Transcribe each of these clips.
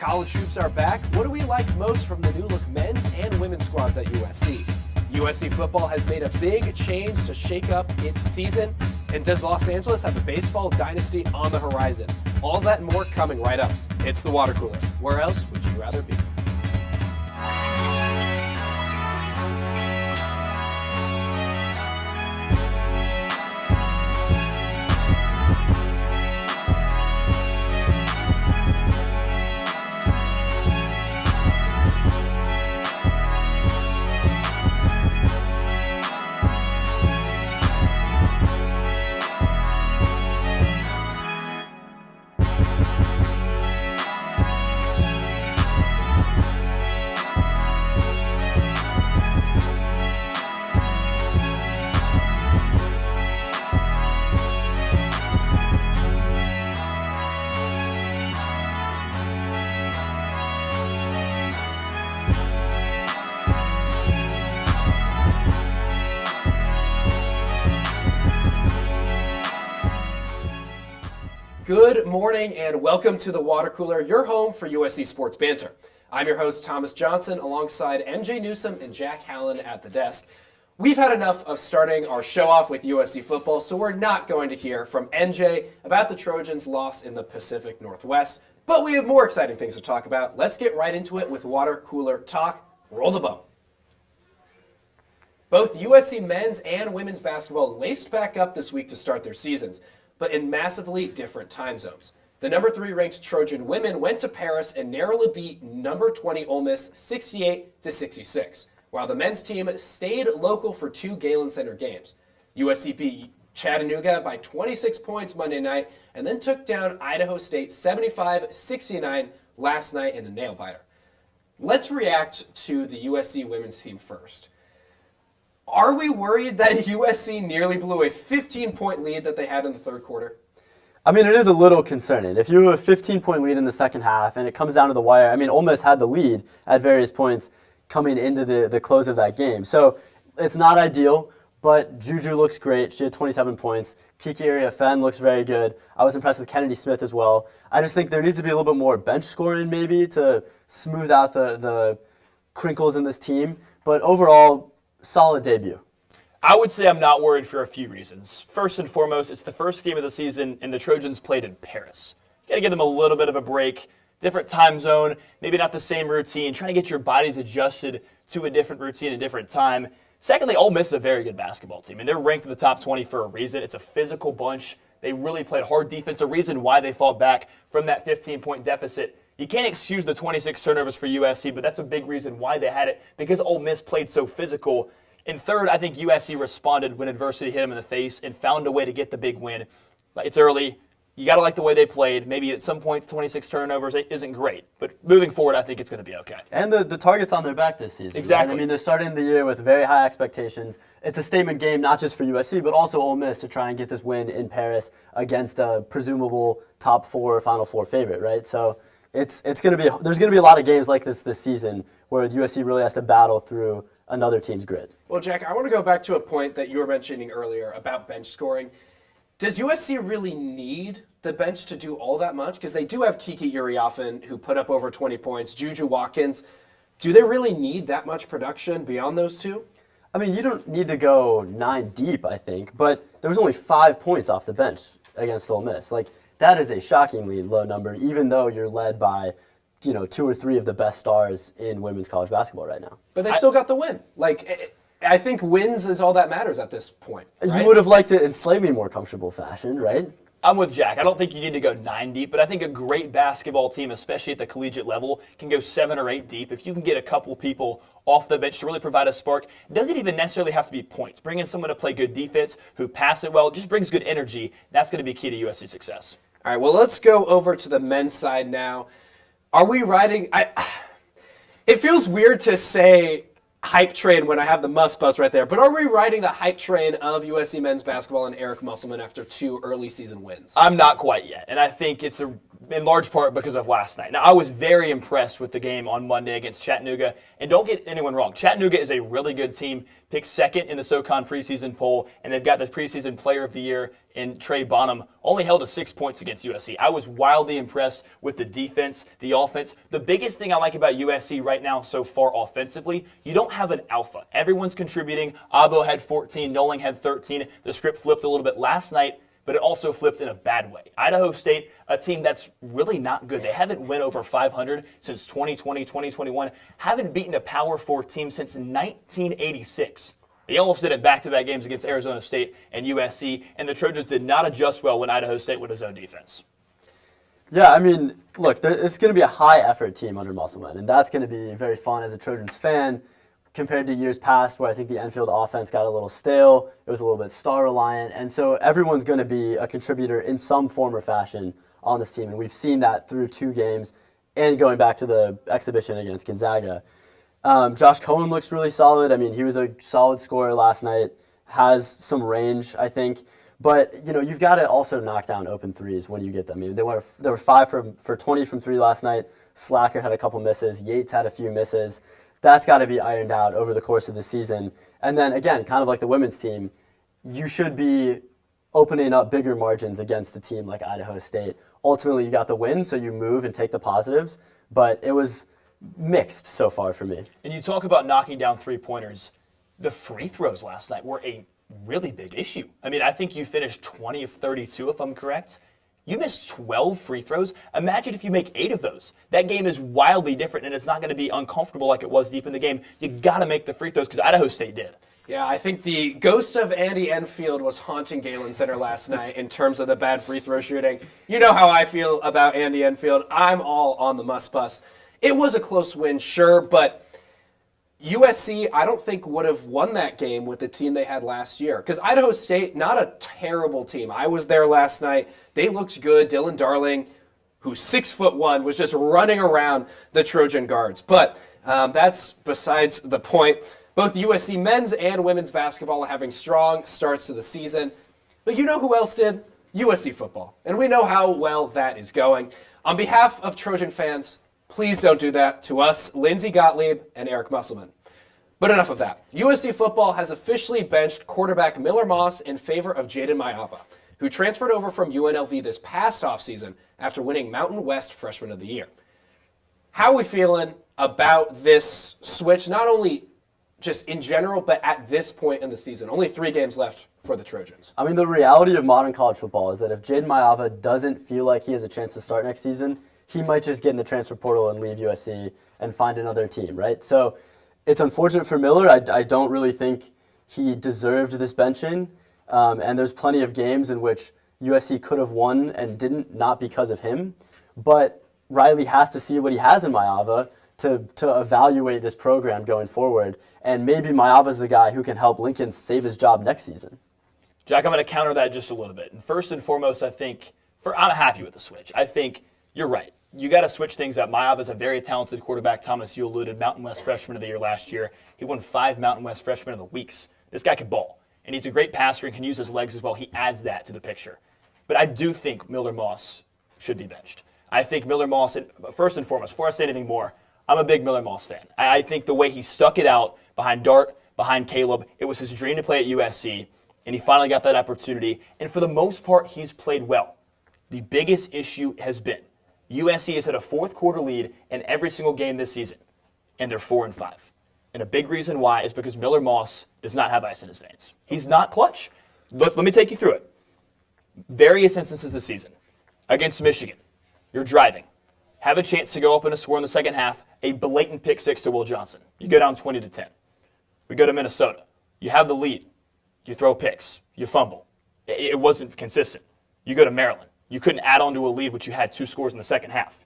College hoops are back. What do we like most from the new look men's and women's squads at USC? USC football has made a big change to shake up its season. And does Los Angeles have a baseball dynasty on the horizon? All that and more coming right up. It's the Water Cooler. Where else would you rather be? Good morning and welcome to the Water Cooler, your home for USC Sports Banter. I'm your host, Thomas Johnson, alongside MJ Newsom and Jack Hallen at the desk. We've had enough of starting our show off with USC football, so we're not going to hear from MJ about the Trojans' loss in the Pacific Northwest, but we have more exciting things to talk about. Let's get right into it with Water Cooler Talk. Roll the bum. Both USC men's and women's basketball laced back up this week to start their seasons, but in massively different time zones. The number 3 ranked Trojan women went to Paris and narrowly beat number 20 Ole Miss 68-66, while the men's team stayed local for 2 Galen Center games. USC beat Chattanooga by 26 points Monday night and then took down Idaho State 75-69 last night in a nail-biter. Let's react to the USC women's team first. Are we worried that USC nearly blew a 15-point lead that they had in the third quarter? I mean, it is a little concerning. If you have a 15-point lead in the second half and it comes down to the wire, I mean, Ole Miss had the lead at various points coming into the close of that game. So it's not ideal, but Juju looks great. She had 27 points. Kiki Area-Fenn looks very good. I was impressed with Kennedy Smith as well. I just think there needs to be a little bit more bench scoring maybe to smooth out the crinkles in this team. But overall, solid debut. I would say I'm not worried for a few reasons. First and foremost, it's the first game of the season, and the Trojans played in Paris. You got to give them a little bit of a break, different time zone, maybe not the same routine, trying to get your bodies adjusted to a different routine, a different time. Secondly, Ole Miss is a very good basketball team, and they're ranked in the top 20 for a reason. It's a physical bunch. They really played hard defense, a reason why they fought back from that 15-point deficit. You can't excuse the 26 turnovers for USC, but that's a big reason why they had it, because Ole Miss played so physical. And third, I think USC responded when adversity hit them in the face and found a way to get the big win. It's early. You got to like the way they played. Maybe at some points 26 turnovers isn't great, but moving forward, I think it's going to be okay. And the target's on their back this season. Exactly. Right? I mean, they're starting the year with very high expectations. It's a statement game, not just for USC, but also Ole Miss to try and get this win in Paris against a presumable top 4 or Final Four favorite, right? So it's going to be there's going to be a lot of games like this season where USC really has to battle through another team's grid. Well, Jack, I want to go back to a point that you were mentioning earlier about bench scoring. Does USC really need the bench to do all that much? Because they do have Kiki Area-Fenn, who put up over 20 points, Juju Watkins. Do they really need that much production beyond those two? I mean, you don't need to go 9 deep, I think, but there was only 5 points off the bench against Ole Miss. Like, that is a shockingly low number, even though you're led by 2 or 3 of the best stars in women's college basketball right now. But they still got the win. Like, I think wins is all that matters at this point. Right? You would have liked it in slightly more comfortable fashion, right? I'm with Jack. I don't think you need to go 9 deep, but I think a great basketball team, especially at the collegiate level, can go 7 or 8 deep. If you can get a couple people off the bench to really provide a spark, it doesn't even necessarily have to be points. Bring in someone to play good defense, who pass it well, just brings good energy. That's going to be key to USC success. All right, well, let's go over to the men's side now. Are we riding? It feels weird to say hype train when I have the Must Bus right there, but are we riding the hype train of USC men's basketball and Eric Musselman after 2 early season wins? I'm not quite yet, and I think it's a in large part because of last night. Now, I was very impressed with the game on Monday against Chattanooga. And don't get anyone wrong, Chattanooga is a really good team, picked second in the SoCon preseason poll, and they've got the preseason player of the year in Trey Bonham, only held to 6 points against USC. I was wildly impressed with the defense, the offense. The biggest thing I like about USC right now so far offensively, you don't have an alpha. Everyone's contributing. Abo had 14, Noling had 13. The script flipped a little bit last night, but it also flipped in a bad way. Idaho State, a team that's really not good. They haven't went over 500 since 2020, 2021. Haven't beaten a Power 4 team since 1986. They almost did it back-to-back games against Arizona State and USC, and the Trojans did not adjust well when Idaho State went to zone defense. Yeah, I mean, look, it's going to be a high-effort team under Musselman, and that's going to be very fun as a Trojans fan compared to years past where I think the Enfield offense got a little stale. It was a little bit star-reliant, and so everyone's going to be a contributor in some form or fashion on this team, and we've seen that through 2 games and going back to the exhibition against Gonzaga. Josh Cohen looks really solid. I mean, he was a solid scorer last night, has some range, I think. But, you've got to also knock down open threes when you get them. I mean, there were 5 for 20 from 3 last night. Slacker had a couple misses. Yates had a few misses. That's got to be ironed out over the course of the season. And then, again, kind of like the women's team, you should be opening up bigger margins against a team like Idaho State. Ultimately, you got the win, so you move and take the positives. But it was mixed so far for me. And you talk about knocking down three-pointers. The free throws last night were a really big issue. I mean, I think you finished 20 of 32, if I'm correct. You missed 12 free throws. Imagine if you make 8 of those. That game is wildly different, and it's not going to be uncomfortable like it was deep in the game. You got to make the free throws because Idaho State did. Yeah, I think the ghost of Andy Enfield was haunting Galen Center last night in terms of the bad free throw shooting. You know how I feel about Andy Enfield. I'm all on the must bus. It was a close win, sure, but USC, I don't think, would have won that game with the team they had last year. Because Idaho State, not a terrible team. I was there last night. They looked good. Dylan Darling, who's 6'1", was just running around the Trojan guards. But that's besides the point. Both USC men's and women's basketball are having strong starts to the season. But you know who else did? USC football. And we know how well that is going. On behalf of Trojan fans, please don't do that to us, Lindsey Gottlieb and Eric Musselman. But enough of that. USC football has officially benched quarterback Miller Moss in favor of Jaden Mayava, who transferred over from UNLV this past offseason after winning Mountain West Freshman of the Year. How are we feeling about this switch, not only just in general, but at this point in the season? Only 3 games left for the Trojans. I mean, the reality of modern college football is that if Jaden Mayava doesn't feel like he has a chance to start next season, he might just get in the transfer portal and leave USC and find another team, right? So it's unfortunate for Miller. I don't really think he deserved this benching. And there's plenty of games in which USC could have won and didn't, not because of him. But Riley has to see what he has in Mayava to evaluate this program going forward. And maybe Mayava's the guy who can help Lincoln save his job next season. Jack, I'm going to counter that just a little bit. And first and foremost, I'm happy with the switch. I think you're right. You got to switch things up. Mayava is a very talented quarterback. Thomas, you alluded, Mountain West Freshman of the Year last year. He won 5 Mountain West Freshman of the Weeks. This guy can ball, and he's a great passer and can use his legs as well. He adds that to the picture. But I do think Miller Moss should be benched. I think Miller Moss, first and foremost, before I say anything more, I'm a big Miller Moss fan. I think the way he stuck it out behind Dart, behind Caleb, it was his dream to play at USC, and he finally got that opportunity. And for the most part, he's played well. The biggest issue has been USC has had a 4th quarter lead in every single game this season, and they're 4-5. And a big reason why is because Miller Moss does not have ice in his veins. He's not clutch. Let me take you through it. Various instances this season. Against Michigan, you're driving, have a chance to go up and score in the second half, a blatant pick 6 to Will Johnson. You go down 20-10. We go to Minnesota. You have the lead. You throw picks. You fumble. It wasn't consistent. You go to Maryland. You couldn't add on to a lead, but you had 2 scores in the second half.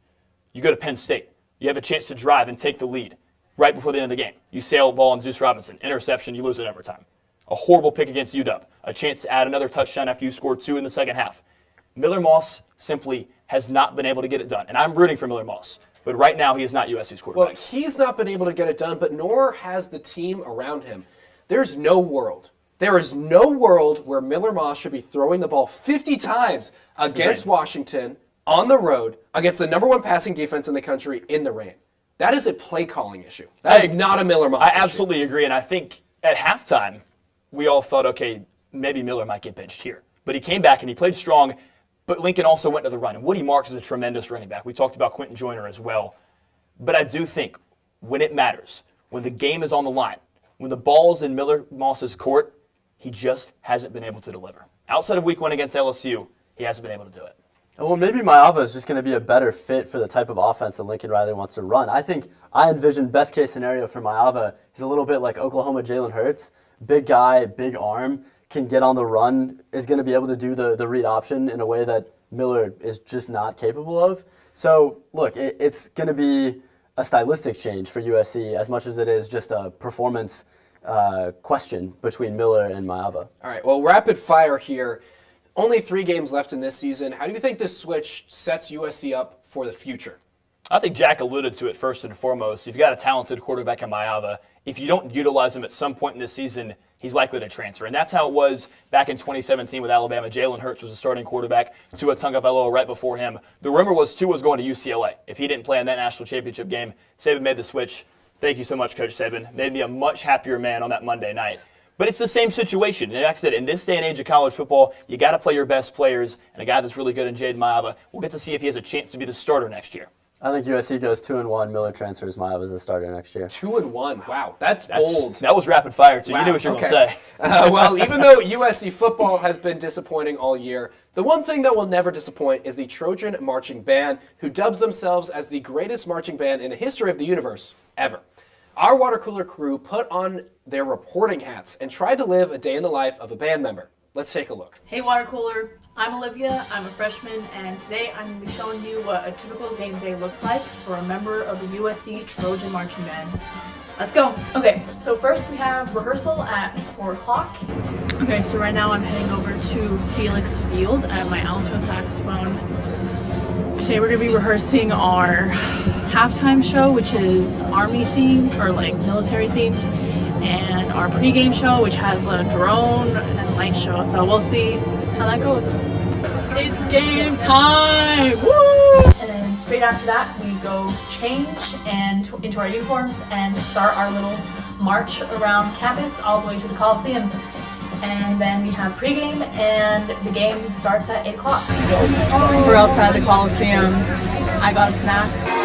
You go to Penn State. You have a chance to drive and take the lead right before the end of the game. You sail ball on Zeus Robinson. Interception, you lose it overtime. A horrible pick against UW. A chance to add another touchdown after you scored 2 in the second half. Miller Moss simply has not been able to get it done. And I'm rooting for Miller Moss. But right now, he is not USC's quarterback. Well, he's not been able to get it done, but nor has the team around him. There is no world where Miller Moss should be throwing the ball 50 times against Washington, on the road against the number 1 passing defense in the country in the rain. That is a play calling issue. That is not a Miller Moss issue. I absolutely agree, and I think at halftime we all thought, okay, maybe Miller might get benched here. But he came back and he played strong, but Lincoln also went to the run. And Woody Marks is a tremendous running back. We talked about Quentin Joyner as well. But I do think when it matters, when the game is on the line, when the ball's in Miller Moss's court, he just hasn't been able to deliver. Outside of week 1 against LSU, he hasn't been able to do it. Well, maybe Mayava is just going to be a better fit for the type of offense that Lincoln Riley wants to run. I envision best case scenario for Mayava. He's a little bit like Oklahoma Jalen Hurts. Big guy, big arm, can get on the run, is going to be able to do the read option in a way that Miller is just not capable of. So, look, it's going to be a stylistic change for USC as much as it is just a performance question between Miller and Mayava. All right, well, rapid fire here. Only 3 games left in this season. How do you think this switch sets USC up for the future? I think Jack alluded to it first and foremost. You've got a talented quarterback in Mayava. If you don't utilize him at some point in this season, he's likely to transfer. And that's how it was back in 2017 with Alabama. Jalen Hurts was the starting quarterback. Tua Tagovailoa right before him. The rumor was Tua was going to UCLA. If he didn't play in that national championship game, Saban made the switch. Thank you so much, Coach Saban. Made me a much happier man on that Monday night. But it's the same situation. And like I said, in this day and age of college football, you got to play your best players. And a guy that's really good in Jaden Mayava, we'll get to see if he has a chance to be the starter next year. I think USC goes 2-1. Miller transfers Mayava as a starter next year. 2-1. Wow, that's bold. That was rapid fire, too. Wow, You knew what you were okay. going to say. Well, even though USC football has been disappointing all year, the one thing that will never disappoint is the Trojan Marching Band, who dubs themselves as the greatest marching band in the history of the universe ever. Our water cooler crew put on their reporting hats and tried to live a day in the life of a band member. Let's take a look. Hey water cooler, I'm Olivia, I'm a freshman, and today I'm going to be showing you what a typical game day looks like for a member of the USC Trojan Marching Band. Let's go. Okay, so first we have rehearsal at 4 o'clock. Okay, so right now I'm heading over to Felix Field at my alto saxophone. Today we're going to be rehearsing our halftime show, which is Army themed, or like military themed, and our pregame show, which has a drone and light show, so we'll see how that goes. It's game time! Woo! And then straight after that, we go change and into our uniforms and start our little march around campus all the way to the Coliseum. And then we have pregame, and the game starts at 8 o'clock. We're outside the Coliseum. I got a snack.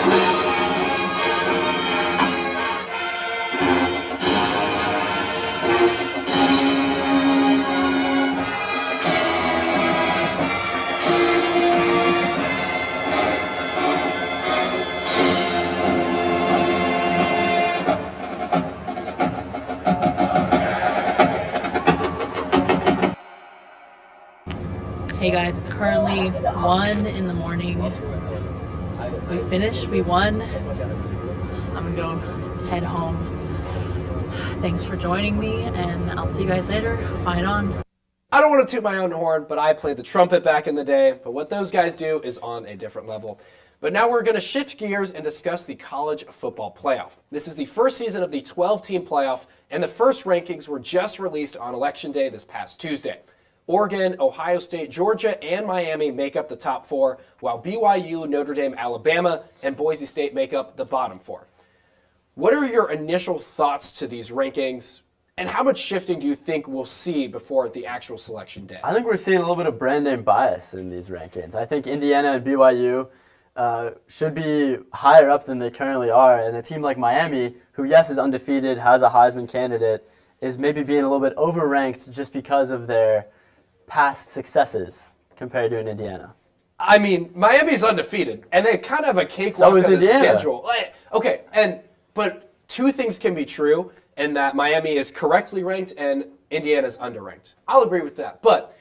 Hey guys, it's currently 1 in the morning. We finished, we won. I'm gonna go head home. Thanks for joining me, and I'll see you guys later. Fight on. I don't want to toot my own horn, but I played the trumpet back in the day. But what those guys do is on a different level. But now we're going to shift gears and discuss the college football playoff. This is the first season of the 12-team playoff, and the first rankings were just released on Election Day this past Tuesday. Oregon, Ohio State, Georgia, and Miami make up the top 4, while BYU, Notre Dame, Alabama, and Boise State make up the bottom 4. What are your initial thoughts to these rankings, and how much shifting do you think we'll see before the actual selection day? I think we're seeing a little bit of brand name bias in these rankings. I think Indiana and BYU should be higher up than they currently are, and a team like Miami, who, yes, is undefeated, has a Heisman candidate, is maybe being a little bit overranked just because of their past successes compared to an Indiana. I mean, Miami's undefeated, and they kind of have a cakewalk So is of the Indiana. schedule. Okay, but two things can be true, in that Miami is correctly ranked and Indiana's underranked. I'll agree with that. But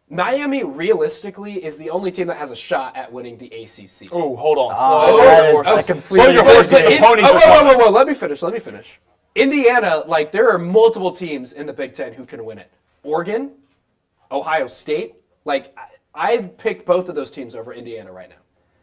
Miami, realistically, is the only team that has a shot at winning the ACC. Oh, hold on. that is a completely Slow your horses. different- The ponies are coming. Whoa, let me finish. Indiana, like, there are multiple teams in the Big Ten who can win it. Oregon, Ohio State, like, I'd pick both of those teams over Indiana right now.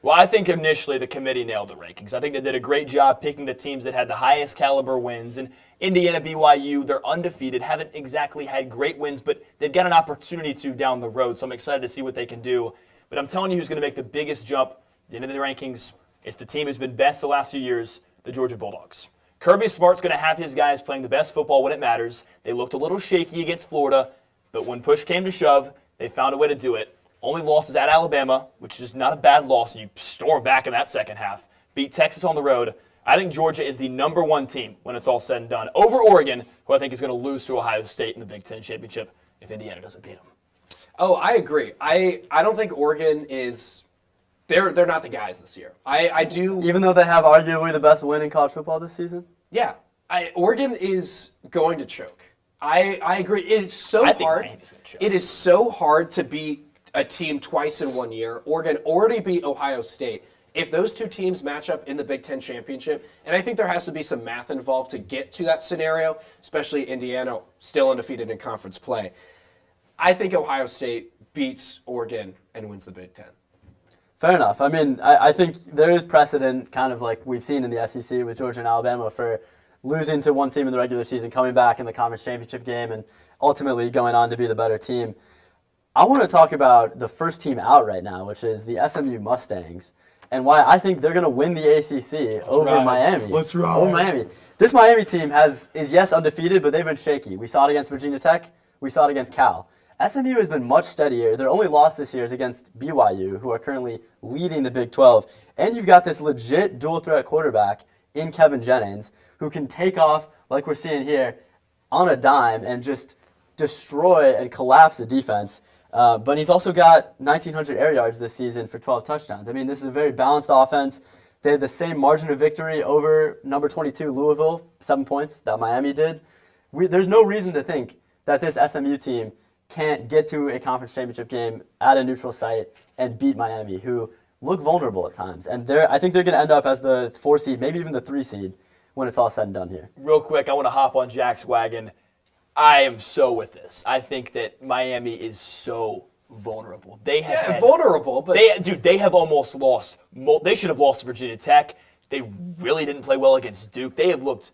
Well, I think initially the committee nailed the rankings. I think they did a great job picking the teams that had the highest caliber wins. And Indiana, BYU, they're undefeated, haven't exactly had great wins, but they've got an opportunity to down the road. So I'm excited to see what they can do. But I'm telling you who's going to make the biggest jump at the end of the rankings. It's the team who's been best the last few years, the Georgia Bulldogs. Kirby Smart's going to have his guys playing the best football when it matters. They looked a little shaky against Florida, but when push came to shove, they found a way to do it. Only losses at Alabama, which is not a bad loss, and you storm back in that second half. Beat Texas on the road. I think Georgia is the #1 team when it's all said and done, over Oregon, who I think is going to lose to Ohio State in the Big Ten championship if Indiana doesn't beat them. Oh, I agree. I don't think Oregon is. They're not the guys this year. I do. Even though they have arguably the best win in college football this season? Yeah. Oregon is going to choke. I agree. It's so I think hard. Miami's gonna choke. It is so hard to beat a team twice in 1 year. Oregon already beat Ohio State. If those two teams match up in the Big Ten championship, and I think there has to be some math involved to get to that scenario, especially Indiana still undefeated in conference play. I think Ohio State beats Oregon and wins the Big Ten. Fair enough. I mean, I think there is precedent, kind of like we've seen in the SEC with Georgia and Alabama, for losing to one team in the regular season, coming back in the conference championship game, and ultimately going on to be the better team. I want to talk about the first team out right now, which is the SMU Mustangs, and why I think they're going to win the ACC over Miami. Let's ride. Over Miami. This Miami team is yes, undefeated, but they've been shaky. We saw it against Virginia Tech. We saw it against Cal. SMU has been much steadier. Their only loss this year is against BYU, who are currently leading the Big 12. And you've got this legit dual-threat quarterback in Kevin Jennings, who can take off, like we're seeing here, on a dime and just destroy and collapse the defense. But he's also got 1,900 air yards this season for 12 touchdowns. I mean, this is a very balanced offense. They had the same margin of victory over number 22 Louisville, 7 points, that Miami did. There's no reason to think that this SMU team can't get to a conference championship game at a neutral site and beat Miami, who look vulnerable at times. And I think they're going to end up as the 4 seed, maybe even the 3 seed, when it's all said and done here. Real quick, I want to hop on Jack's wagon. I am so with this. I think that Miami is so vulnerable. They have vulnerable, but they have almost lost. They should have lost to Virginia Tech. They really didn't play well against Duke. They have looked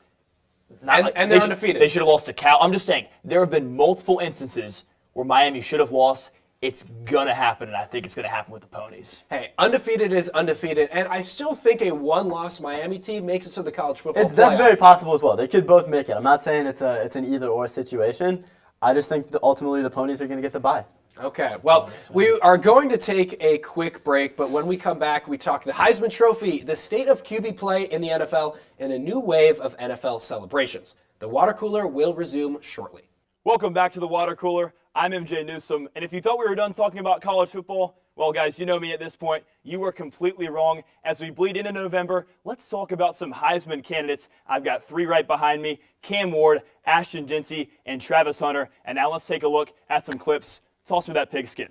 and they're undefeated. They should have lost to Cal. I'm just saying there have been multiple instances where Miami should have lost. It's gonna happen, and I think it's gonna happen with the Ponies. Hey, undefeated is undefeated, and I still think a one-loss Miami team makes it to the college football playoff. That's very possible as well. They could both make it. I'm not saying it's an either-or situation. I just think that ultimately the Ponies are going to get the bye. Okay, well, we are going to take a quick break, but when we come back, we talk the Heisman Trophy, the state of QB play in the NFL, and a new wave of NFL celebrations. The water cooler will resume shortly. Welcome back to the Water Cooler. I'm MJ Newsome, and if you thought we were done talking about college football, well, guys, you know me at this point. You were completely wrong. As we bleed into November, let's talk about some Heisman candidates. I've got 3 right behind me: Cam Ward, Ashton Jeanty, and Travis Hunter. And now let's take a look at some clips. Toss me that pigskin.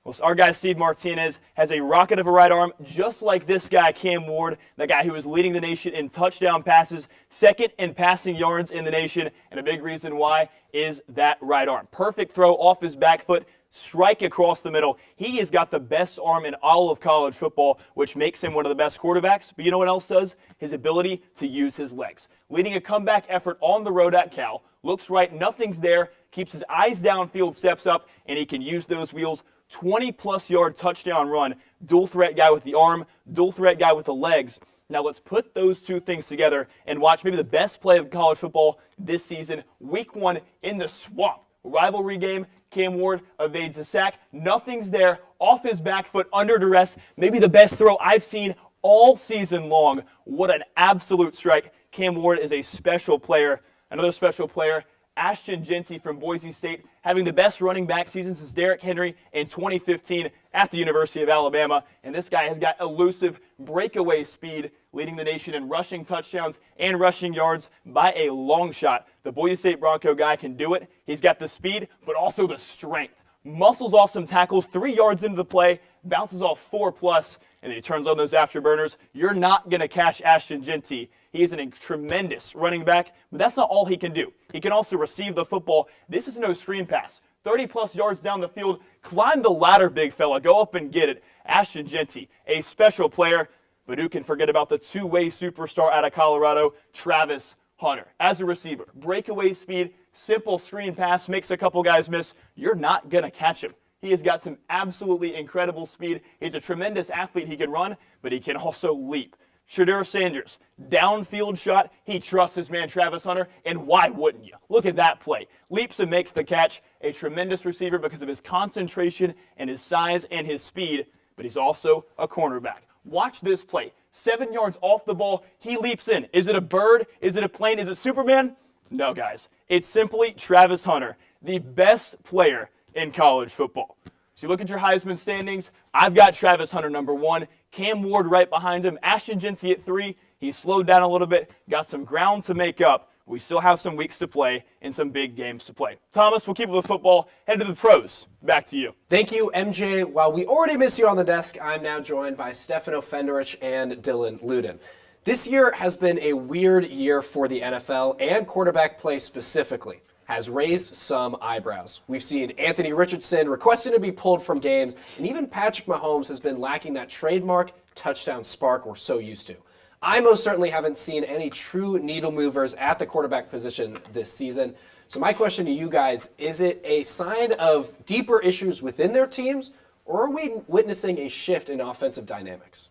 Well, our guy Steve Martinez has a rocket of a right arm, just like this guy, Cam Ward, the guy who is leading the nation in touchdown passes, second in passing yards in the nation, and a big reason why is that right arm. Perfect throw off his back foot, strike across the middle. He has got the best arm in all of college football, which makes him one of the best quarterbacks. But you know what else does? His ability to use his legs. Leading a comeback effort on the road at Cal, looks right, nothing's there, keeps his eyes downfield, steps up, and he can use those wheels. 20-plus yard touchdown run, dual threat guy with the arm, dual threat guy with the legs. Now let's put those two things together and watch maybe the best play of college football this season, week 1 in the Swamp. Rivalry game, Cam Ward evades a sack. Nothing's there, off his back foot, under duress. Maybe the best throw I've seen all season long. What an absolute strike. Cam Ward is a special player. Another special player, Ashton Jeanty from Boise State, having the best running back season since Derrick Henry in 2015 at the University of Alabama. And this guy has got elusive breakaway speed, leading the nation in rushing touchdowns and rushing yards by a long shot. The Boise State Bronco guy can do it. He's got the speed, but also the strength. Muscles off some tackles, 3 yards into the play, bounces off 4+, and then he turns on those afterburners. You're not going to catch Ashton Jeanty. He is a tremendous running back, but that's not all he can do. He can also receive the football. This is no screen pass. 30-plus yards down the field. Climb the ladder, big fella. Go up and get it. Ashton Jeanty, a special player, but who can forget about the two-way superstar out of Colorado, Travis Hunter. As a receiver, breakaway speed, simple screen pass, makes a couple guys miss. You're not going to catch him. He has got some absolutely incredible speed. He's a tremendous athlete. He can run, but he can also leap. Shedeur Sanders, downfield shot. He trusts his man Travis Hunter, and why wouldn't you? Look at that play. Leaps and makes the catch. A tremendous receiver because of his concentration and his size and his speed, but he's also a cornerback. Watch this play. 7 yards off the ball, he leaps in. Is it a bird? Is it a plane? Is it Superman? No, guys. It's simply Travis Hunter, the best player in college football. So you look at your Heisman standings, I've got Travis Hunter number 1, Cam Ward right behind him, Ashton Jeanty at 3. He's slowed down a little bit, got some ground to make up. We still have some weeks to play and some big games to play. Thomas, we'll keep it with football. Head to the pros. Back to you. Thank you, MJ. While we already miss you on the desk, I'm now joined by Stefano Fenderich and Dylan Luden. This year has been a weird year for the NFL, and quarterback play specifically has raised some eyebrows. We've seen Anthony Richardson requesting to be pulled from games, and even Patrick Mahomes has been lacking that trademark touchdown spark we're so used to. I most certainly haven't seen any true needle movers at the quarterback position this season. So my question to you guys, is it a sign of deeper issues within their teams, or are we witnessing a shift in offensive dynamics?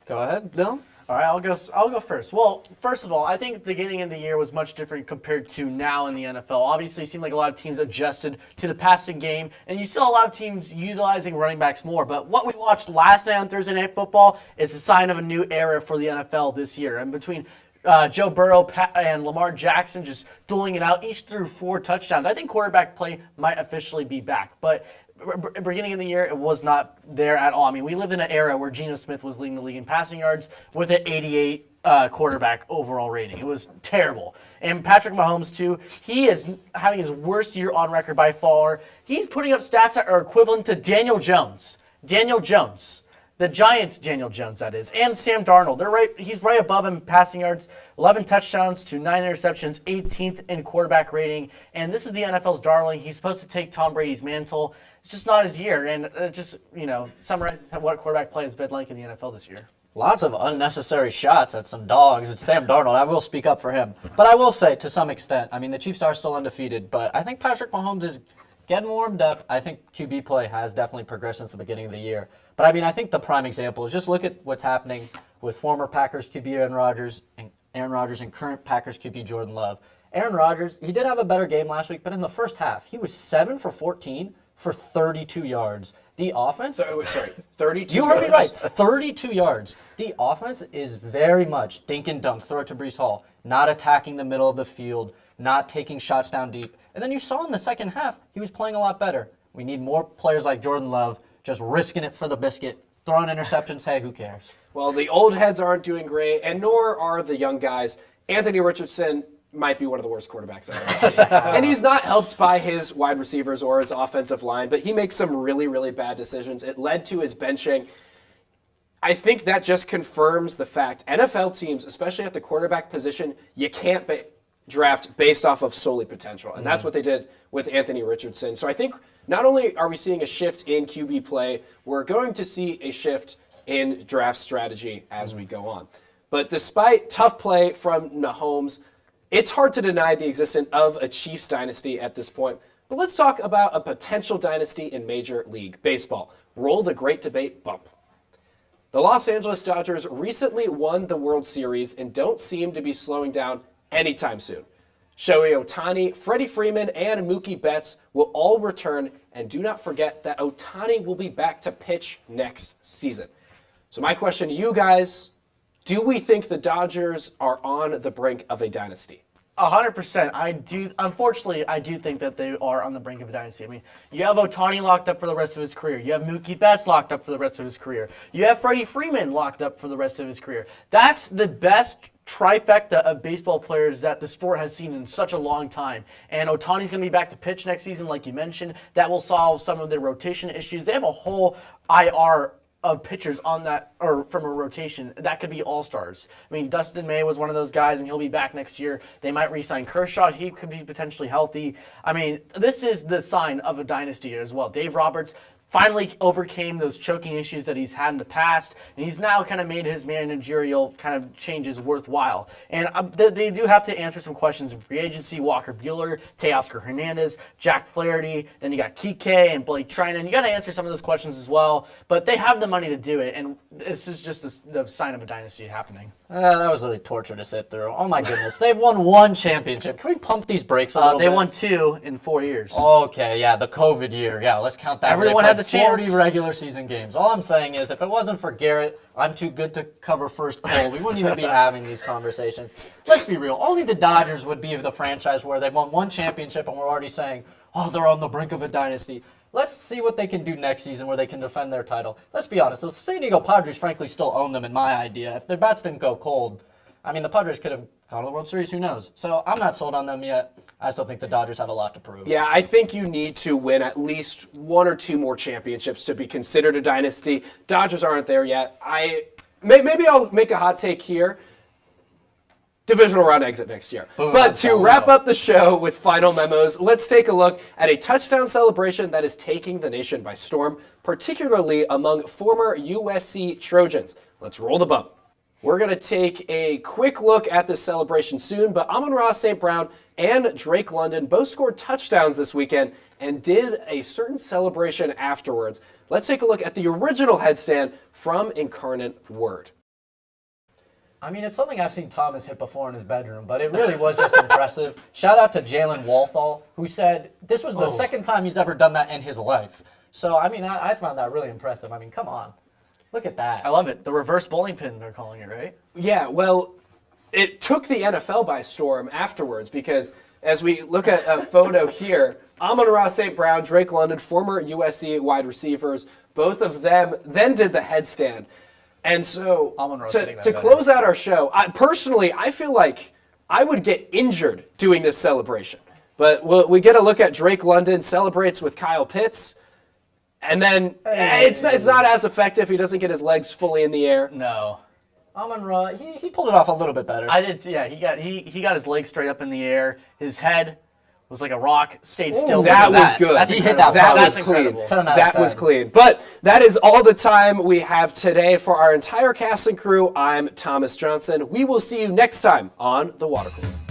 Go ahead, Dylan. All right, I'll go first. Well, first of all, I think the beginning of the year was much different compared to now in the NFL. Obviously, it seemed like a lot of teams adjusted to the passing game, and you saw a lot of teams utilizing running backs more. But what we watched last night on Thursday Night Football is a sign of a new era for the NFL this year. And between Joe Burrow and Lamar Jackson just dueling it out, each threw 4 touchdowns. I think quarterback play might officially be back, but beginning of the year, it was not there at all. I mean, we lived in an era where Geno Smith was leading the league in passing yards with an 88 quarterback overall rating. It was terrible. And Patrick Mahomes, too, he is having his worst year on record by far. He's putting up stats that are equivalent to Daniel Jones. Daniel Jones. The Giants' Daniel Jones, that is, and Sam Darnold. He's right above him in passing yards, 11 touchdowns to 9 interceptions, 18th in quarterback rating. And this is the NFL's darling. He's supposed to take Tom Brady's mantle. It's just not his year. And it just, summarizes what quarterback play has been like in the NFL this year. Lots of unnecessary shots at some dogs. It's Sam Darnold. I will speak up for him. But I will say, to some extent, I mean, the Chiefs are still undefeated, but I think Patrick Mahomes is getting warmed up. I think QB play has definitely progressed since the beginning of the year. But, I mean, I think the prime example is just look at what's happening with former Packers QB Aaron Rodgers and current Packers QB Jordan Love. Aaron Rodgers, he did have a better game last week, but in the first half, he was 7 for 14 for 32 yards. The offense... Sorry, 32 You heard me yards? right, 32 yards. The offense is very much dink and dunk, throw it to Breece Hall, not attacking the middle of the field, not taking shots down deep. And then you saw in the second half, he was playing a lot better. We need more players like Jordan Love, just risking it for the biscuit, throwing interceptions. Hey, who cares? Well, the old heads aren't doing great, and nor are the young guys. Anthony Richardson might be one of the worst quarterbacks I've ever seen. And he's not helped by his wide receivers or his offensive line, but he makes some really, really bad decisions. It led to his benching. I think that just confirms the fact NFL teams, especially at the quarterback position, you can't draft based off of solely potential. And that's what they did with Anthony Richardson. So I think not only are we seeing a shift in QB play, we're going to see a shift in draft strategy as we go on. But despite tough play from Mahomes, it's hard to deny the existence of a Chiefs dynasty at this point. But let's talk about a potential dynasty in Major League Baseball. Roll the great debate bump. The Los Angeles Dodgers recently won the World Series and don't seem to be slowing down anytime soon. Shohei Ohtani, Freddie Freeman, and Mookie Betts will all return, and do not forget that Ohtani will be back to pitch next season. So my question to you guys, do we think the Dodgers are on the brink of a dynasty? 100%. I do. Unfortunately, I do think that they are on the brink of a dynasty. I mean, you have Ohtani locked up for the rest of his career. You have Mookie Betts locked up for the rest of his career. You have Freddie Freeman locked up for the rest of his career. That's the best trifecta of baseball players that the sport has seen in such a long time. And Ohtani's going to be back to pitch next season, like you mentioned. That will solve some of their rotation issues. They have a whole IR of pitchers on that, or from a rotation, that could be all-stars. I mean, Dustin May was one of those guys, and he'll be back next year. They might re-sign Kershaw. He could be potentially healthy. I mean, this is the sign of a dynasty as well. Dave Roberts, finally overcame those choking issues that he's had in the past, and he's now kind of made his managerial kind of changes worthwhile. And they do have to answer some questions in free agency. Walker Buehler, Teoscar Hernandez, Jack Flaherty, then you got Kike and Blake Trinan. You got to answer some of those questions as well, but they have the money to do it, and this is just the sign of a dynasty happening. That was really torture to sit through. Oh my goodness, they've won 1 championship. Can we pump these brakes a little bit? They won 2 in 4 years. Okay, yeah, the COVID year. Yeah, let's count that. Everyone They had played the chance. 40 regular season games. All I'm saying is, if it wasn't for Garrett, I'm too good to cover first pole. We wouldn't even be having these conversations. Let's be real. Only the Dodgers would be the franchise where they've won 1 championship and we're already saying, oh, they're on the brink of a dynasty. Let's see what they can do next season where they can defend their title. Let's be honest. The San Diego Padres, frankly, still own them in my idea. If their bats didn't go cold, I mean, the Padres could have gone to the World Series. Who knows? So I'm not sold on them yet. I still think the Dodgers have a lot to prove. Yeah, I think you need to win at least 1 or 2 more championships to be considered a dynasty. Dodgers aren't there yet. Maybe I'll make a hot take here. Divisional round exit next year. But to wrap up the show with final memos, let's take a look at a touchdown celebration that is taking the nation by storm, particularly among former USC Trojans. Let's roll the bump. We're going to take a quick look at this celebration soon, but Amon-Ra St. Brown and Drake London both scored touchdowns this weekend and did a certain celebration afterwards. Let's take a look at the original headstand from Incarnate Word. I mean, it's something I've seen Thomas hit before in his bedroom, but it really was just impressive. Shout out to Jalen Walthall, who said this was the second time he's ever done that in his life. So, I mean, I found that really impressive. I mean, come on. Look at that. I love it. The reverse bowling pin, they're calling it, right? Yeah, well, it took the NFL by storm afterwards because as we look at a photo here, Amon-Ra St. Brown, Drake London, former USC wide receivers, both of them then did the headstand. And so to close out our show, I feel like I would get injured doing this celebration. But we get a look at Drake London celebrates with Kyle Pitts. And then it's not as effective. He doesn't get his legs fully in the air. No. Amon-Ra, he pulled it off a little bit better. I did. Yeah, he got his legs straight up in the air. His head was like a rock, stayed still. That was good. That's He hit that was incredible. clean. That was clean. But that is all the time we have today for our entire cast and crew. I'm Thomas Johnson. We will see you next time on The Water Cooler.